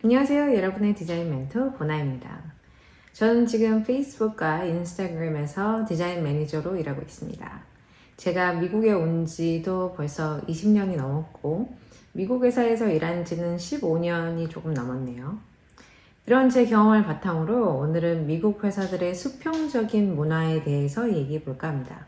안녕하세요. 여러분의 디자인 멘토 보나입니다. 저는 지금 페이스북과 인스타그램에서 디자인 매니저로 일하고 있습니다. 제가 미국에 온 지도 벌써 20년이 넘었고 미국 회사에서 일한 지는 15년이 조금 넘었네요. 이런 제 경험을 바탕으로 오늘은 미국 회사들의 수평적인 문화에 대해서 얘기해 볼까 합니다.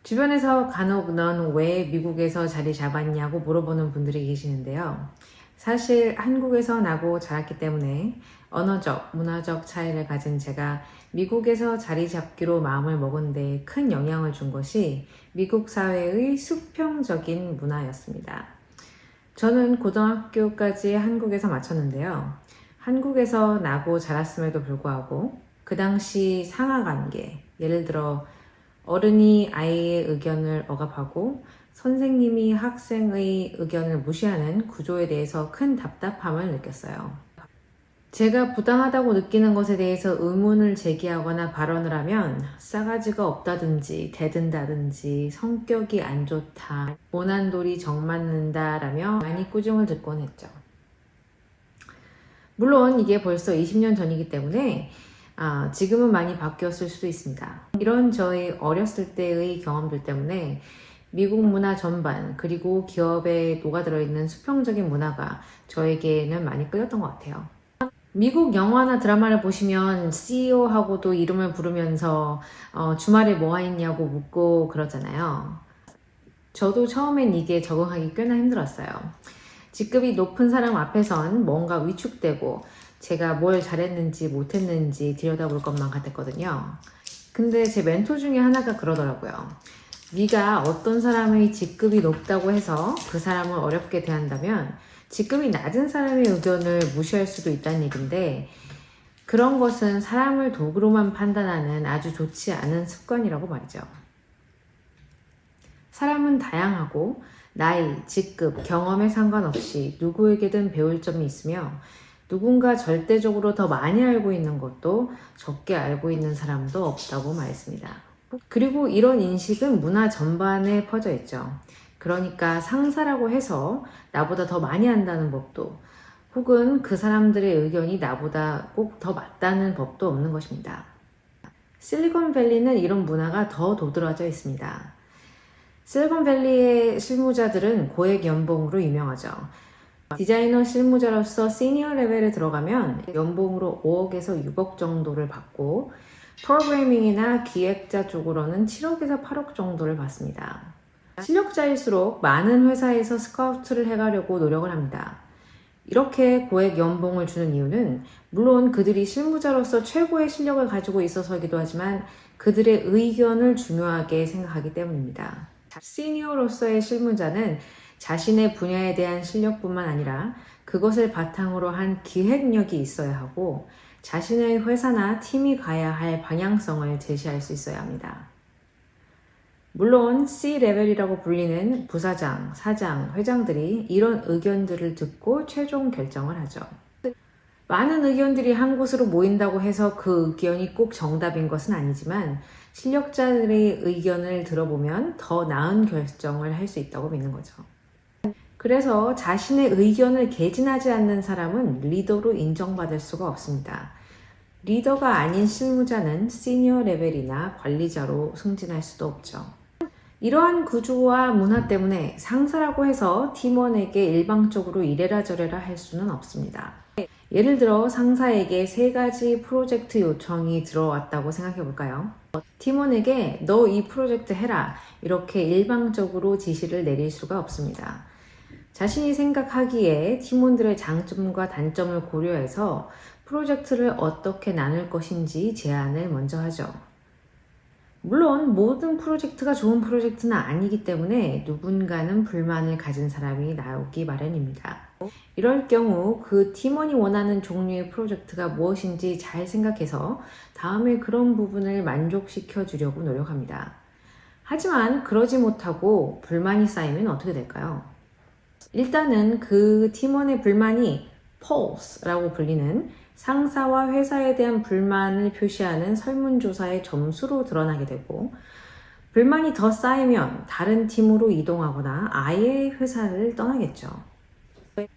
주변에서 간혹 넌 왜 미국에서 자리 잡았냐고 물어보는 분들이 계시는데요. 사실 한국에서 나고 자랐기 때문에 언어적, 문화적 차이를 가진 제가 미국에서 자리 잡기로 마음을 먹은 데 큰 영향을 준 것이 미국 사회의 수평적인 문화였습니다. 저는 고등학교까지 한국에서 마쳤는데요. 한국에서 나고 자랐음에도 불구하고 그 당시 상하관계, 예를 들어 어른이 아이의 의견을 억압하고 선생님이 학생의 의견을 무시하는 구조에 대해서 큰 답답함을 느꼈어요. 제가 부당하다고 느끼는 것에 대해서 의문을 제기하거나 발언을 하면 싸가지가 없다든지 대든다든지 성격이 안 좋다, 모난 돌이 정 맞는다 라며 많이 꾸중을 듣곤 했죠. 물론 이게 벌써 20년 전이기 때문에 지금은 많이 바뀌었을 수도 있습니다. 이런 저의 어렸을 때의 경험들 때문에 미국 문화 전반 그리고 기업에 녹아들어 있는 수평적인 문화가 저에게는 많이 끌렸던 것 같아요. 미국 영화나 드라마를 보시면 CEO하고도 이름을 부르면서 주말에 뭐 했냐고 묻고 그러잖아요. 저도 처음엔 이게 적응하기 꽤나 힘들었어요. 직급이 높은 사람 앞에선 뭔가 위축되고 제가 뭘 잘했는지 못했는지 들여다볼 것만 같았거든요. 근데 제 멘토 중에 하나가 그러더라고요. 네가 어떤 사람의 직급이 높다고 해서 그 사람을 어렵게 대한다면 직급이 낮은 사람의 의견을 무시할 수도 있다는 얘기인데 그런 것은 사람을 도구로만 판단하는 아주 좋지 않은 습관이라고 말이죠. 사람은 다양하고 나이, 직급, 경험에 상관없이 누구에게든 배울 점이 있으며 누군가 절대적으로 더 많이 알고 있는 것도 적게 알고 있는 사람도 없다고 말했습니다. 그리고 이런 인식은 문화 전반에 퍼져 있죠. 그러니까 상사라고 해서 나보다 더 많이 안다는 법도 혹은 그 사람들의 의견이 나보다 꼭 더 맞다는 법도 없는 것입니다. 실리콘밸리는 이런 문화가 더 도드라져 있습니다. 실리콘밸리의 실무자들은 고액 연봉으로 유명하죠. 디자이너 실무자로서 시니어 레벨에 들어가면 연봉으로 5억에서 6억 정도를 받고 프로그래밍이나 기획자 쪽으로는 7억에서 8억 정도를 받습니다. 실력자일수록 많은 회사에서 스카우트를 해가려고 노력을 합니다. 이렇게 고액 연봉을 주는 이유는 물론 그들이 실무자로서 최고의 실력을 가지고 있어서이기도 하지만 그들의 의견을 중요하게 생각하기 때문입니다. 시니어로서의 실무자는 자신의 분야에 대한 실력뿐만 아니라 그것을 바탕으로 한 기획력이 있어야 하고 자신의 회사나 팀이 가야 할 방향성을 제시할 수 있어야 합니다. 물론 C-레벨이라고 불리는 부사장, 사장, 회장들이 이런 의견들을 듣고 최종 결정을 하죠. 많은 의견들이 한 곳으로 모인다고 해서 그 의견이 꼭 정답인 것은 아니지만 실력자들의 의견을 들어보면 더 나은 결정을 할 수 있다고 믿는 거죠. 그래서 자신의 의견을 개진하지 않는 사람은 리더로 인정받을 수가 없습니다. 리더가 아닌 실무자는 시니어 레벨이나 관리자로 승진할 수도 없죠. 이러한 구조와 문화 때문에 상사라고 해서 팀원에게 일방적으로 이래라 저래라 할 수는 없습니다. 예를 들어 상사에게 3가지 프로젝트 요청이 들어왔다고 생각해 볼까요? 팀원에게 너 이 프로젝트 해라 이렇게 일방적으로 지시를 내릴 수가 없습니다. 자신이 생각하기에 팀원들의 장점과 단점을 고려해서 프로젝트를 어떻게 나눌 것인지 제안을 먼저 하죠. 물론 모든 프로젝트가 좋은 프로젝트는 아니기 때문에 누군가는 불만을 가진 사람이 나오기 마련입니다. 이럴 경우 그 팀원이 원하는 종류의 프로젝트가 무엇인지 잘 생각해서 다음에 그런 부분을 만족시켜 주려고 노력합니다. 하지만 그러지 못하고 불만이 쌓이면 어떻게 될까요? 일단은 그 팀원의 불만이 Pulse라고 불리는 상사와 회사에 대한 불만을 표시하는 설문조사의 점수로 드러나게 되고 불만이 더 쌓이면 다른 팀으로 이동하거나 아예 회사를 떠나겠죠.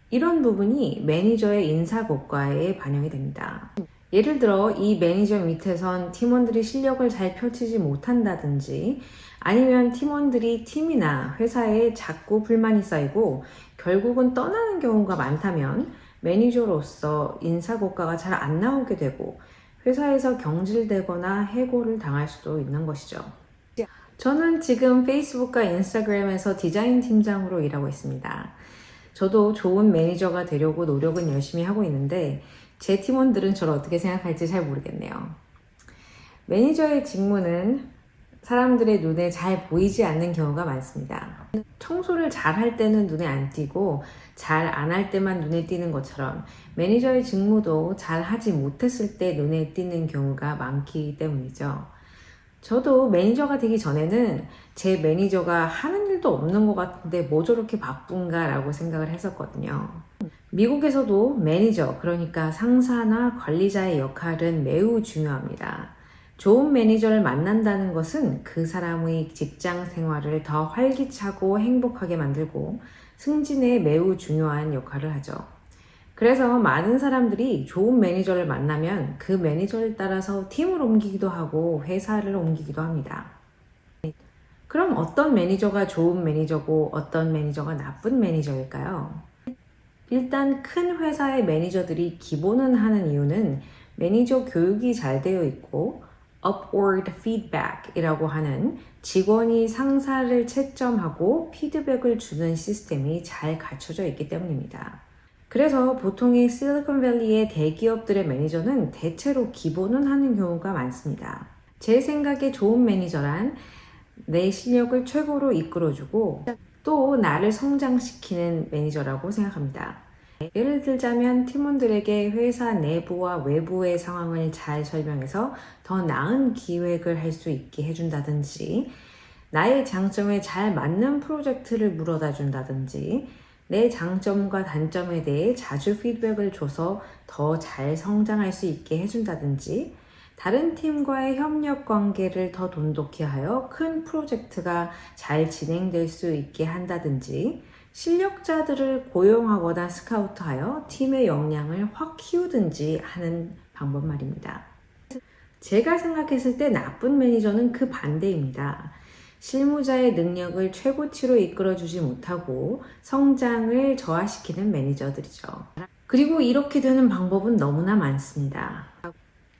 이런 부분이 매니저의 인사고과에 반영이 됩니다. 예를 들어 이 매니저 밑에선 팀원들이 실력을 잘 펼치지 못한다든지 아니면 팀원들이 팀이나 회사에 자꾸 불만이 쌓이고 결국은 떠나는 경우가 많다면 매니저로서 인사고과가 잘 안 나오게 되고 회사에서 경질되거나 해고를 당할 수도 있는 것이죠. 저는 지금 페이스북과 인스타그램에서 디자인 팀장으로 일하고 있습니다. 저도 좋은 매니저가 되려고 노력은 열심히 하고 있는데 제 팀원들은 저를 어떻게 생각할지 잘 모르겠네요. 매니저의 직무는 사람들의 눈에 잘 보이지 않는 경우가 많습니다. 청소를 잘 할 때는 눈에 안 띄고 잘 안 할 때만 눈에 띄는 것처럼 매니저의 직무도 잘 하지 못했을 때 눈에 띄는 경우가 많기 때문이죠. 저도 매니저가 되기 전에는 제 매니저가 하는 일도 없는 것 같은데 뭐 저렇게 바쁜가 라고 생각을 했었거든요. 미국에서도 매니저, 그러니까 상사나 관리자의 역할은 매우 중요합니다. 좋은 매니저를 만난다는 것은 그 사람의 직장 생활을 더 활기차고 행복하게 만들고 승진에 매우 중요한 역할을 하죠. 그래서 많은 사람들이 좋은 매니저를 만나면 그 매니저를 따라서 팀을 옮기기도 하고 회사를 옮기기도 합니다. 그럼 어떤 매니저가 좋은 매니저고 어떤 매니저가 나쁜 매니저일까요? 일단 큰 회사의 매니저들이 기본은 하는 이유는 매니저 교육이 잘 되어 있고 upward feedback 이라고 하는 직원이 상사를 채점하고 피드백을 주는 시스템이 잘 갖춰져 있기 때문입니다. 그래서 보통의 실리콘밸리의 대기업들의 매니저는 대체로 기본은 하는 경우가 많습니다. 제 생각에 좋은 매니저란 내 실력을 최고로 이끌어주고 또 나를 성장시키는 매니저라고 생각합니다. 예를 들자면 팀원들에게 회사 내부와 외부의 상황을 잘 설명해서 더 나은 기획을 할 수 있게 해준다든지 나의 장점에 잘 맞는 프로젝트를 물어다 준다든지 내 장점과 단점에 대해 자주 피드백을 줘서 더 잘 성장할 수 있게 해준다든지 다른 팀과의 협력 관계를 더 돈독히 하여 큰 프로젝트가 잘 진행될 수 있게 한다든지 실력자들을 고용하거나 스카우트하여 팀의 역량을 확 키우든지 하는 방법 말입니다. 제가 생각했을 때 나쁜 매니저는 그 반대입니다. 실무자의 능력을 최고치로 이끌어주지 못하고 성장을 저하시키는 매니저들이죠. 그리고 이렇게 되는 방법은 너무나 많습니다.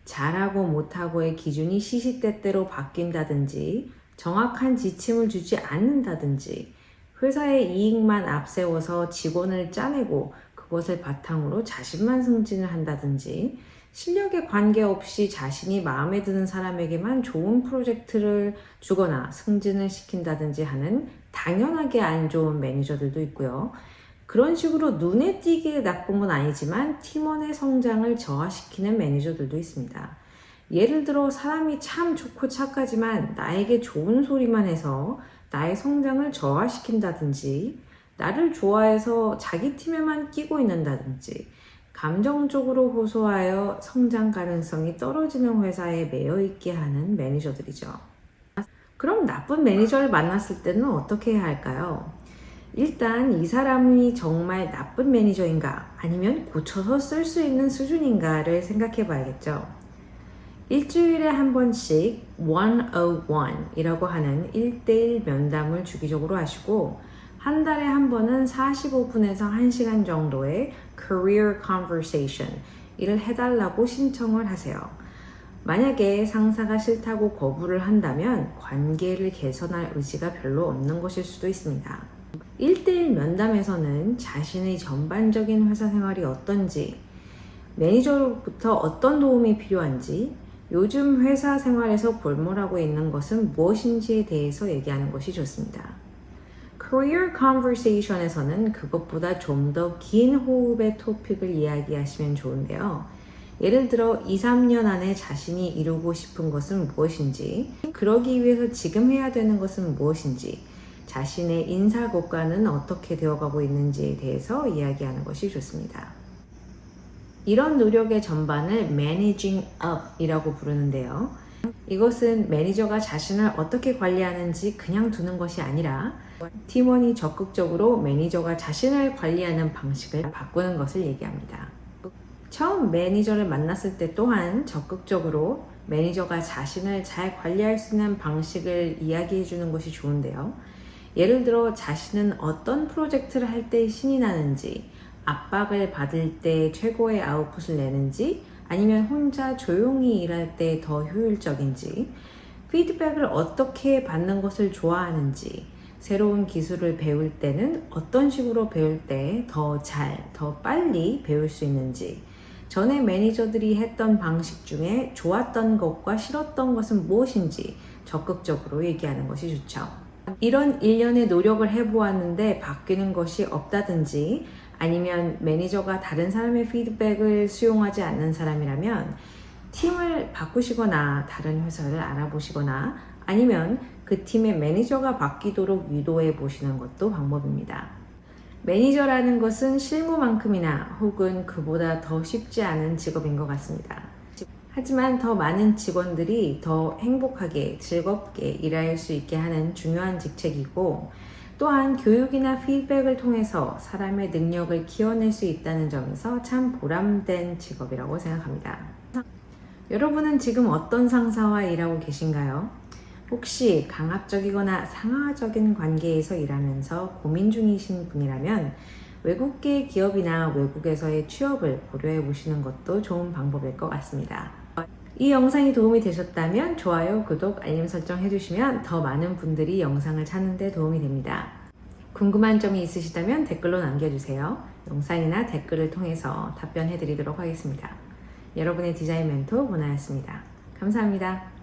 잘하고 못하고의 기준이 시시때때로 바뀐다든지 정확한 지침을 주지 않는다든지 회사의 이익만 앞세워서 직원을 짜내고 그것을 바탕으로 자신만 승진을 한다든지 실력에 관계없이 자신이 마음에 드는 사람에게만 좋은 프로젝트를 주거나 승진을 시킨다든지 하는 당연하게 안 좋은 매니저들도 있고요. 그런 식으로 눈에 띄게 나쁜 건 아니지만 팀원의 성장을 저하시키는 매니저들도 있습니다. 예를 들어 사람이 참 좋고 착하지만 나에게 좋은 소리만 해서 나의 성장을 저하시킨다든지 나를 좋아해서 자기 팀에만 끼고 있는다든지 감정적으로 호소하여 성장 가능성이 떨어지는 회사에 매여 있게 하는 매니저들이죠. 그럼 나쁜 매니저를 만났을 때는 어떻게 해야 할까요? 일단 이 사람이 정말 나쁜 매니저인가 아니면 고쳐서 쓸 수 있는 수준인가를 생각해 봐야겠죠. 일주일에 한 번씩 101이라고 하는 1대1 면담을 주기적으로 하시고 한 달에 한 번은 45분에서 1시간 정도의 career conversation 이를 해달라고 신청을 하세요. 만약에 상사가 싫다고 거부를 한다면 관계를 개선할 의지가 별로 없는 것일 수도 있습니다. 1대1 면담에서는 자신의 전반적인 회사 생활이 어떤지, 매니저로부터 어떤 도움이 필요한지, 요즘 회사 생활에서 골몰하고 있는 것은 무엇인지에 대해서 얘기하는 것이 좋습니다. Career Conversation에서는 그것보다 좀 더 긴 호흡의 토픽을 이야기하시면 좋은데요. 예를 들어 2, 3년 안에 자신이 이루고 싶은 것은 무엇인지, 그러기 위해서 지금 해야 되는 것은 무엇인지, 자신의 인사고과는 어떻게 되어가고 있는지에 대해서 이야기하는 것이 좋습니다. 이런 노력의 전반을 Managing Up 이라고 부르는데요. 이것은 매니저가 자신을 어떻게 관리하는지 그냥 두는 것이 아니라 팀원이 적극적으로 매니저가 자신을 관리하는 방식을 바꾸는 것을 얘기합니다. 처음 매니저를 만났을 때 또한 적극적으로 매니저가 자신을 잘 관리할 수 있는 방식을 이야기해 주는 것이 좋은데요. 예를 들어 자신은 어떤 프로젝트를 할 때 신이 나는지, 압박을 받을 때 최고의 아웃풋을 내는지, 아니면 혼자 조용히 일할 때 더 효율적인지, 피드백을 어떻게 받는 것을 좋아하는지, 새로운 기술을 배울 때는 어떤 식으로 배울 때 더 빨리 배울 수 있는지, 전에 매니저들이 했던 방식 중에 좋았던 것과 싫었던 것은 무엇인지 적극적으로 얘기하는 것이 좋죠. 이런 일련의 노력을 해보았는데 바뀌는 것이 없다든지, 아니면 매니저가 다른 사람의 피드백을 수용하지 않는 사람이라면 팀을 바꾸시거나 다른 회사를 알아보시거나 아니면 그 팀의 매니저가 바뀌도록 유도해 보시는 것도 방법입니다. 매니저라는 것은 실무만큼이나 혹은 그보다 더 쉽지 않은 직업인 것 같습니다. 하지만 더 많은 직원들이 더 행복하게 즐겁게 일할 수 있게 하는 중요한 직책이고, 또한 교육이나 피드백을 통해서 사람의 능력을 키워낼 수 있다는 점에서 참 보람된 직업이라고 생각합니다. 여러분은 지금 어떤 상사와 일하고 계신가요? 혹시 강압적이거나 상하적인 관계에서 일하면서 고민 중이신 분이라면 외국계 기업이나 외국에서의 취업을 고려해 보시는 것도 좋은 방법일 것 같습니다. 이 영상이 도움이 되셨다면 좋아요, 구독, 알림 설정 해주시면 더 많은 분들이 영상을 찾는 데 도움이 됩니다. 궁금한 점이 있으시다면 댓글로 남겨주세요. 영상이나 댓글을 통해서 답변해 드리도록 하겠습니다. 여러분의 디자인 멘토 보나였습니다. 감사합니다.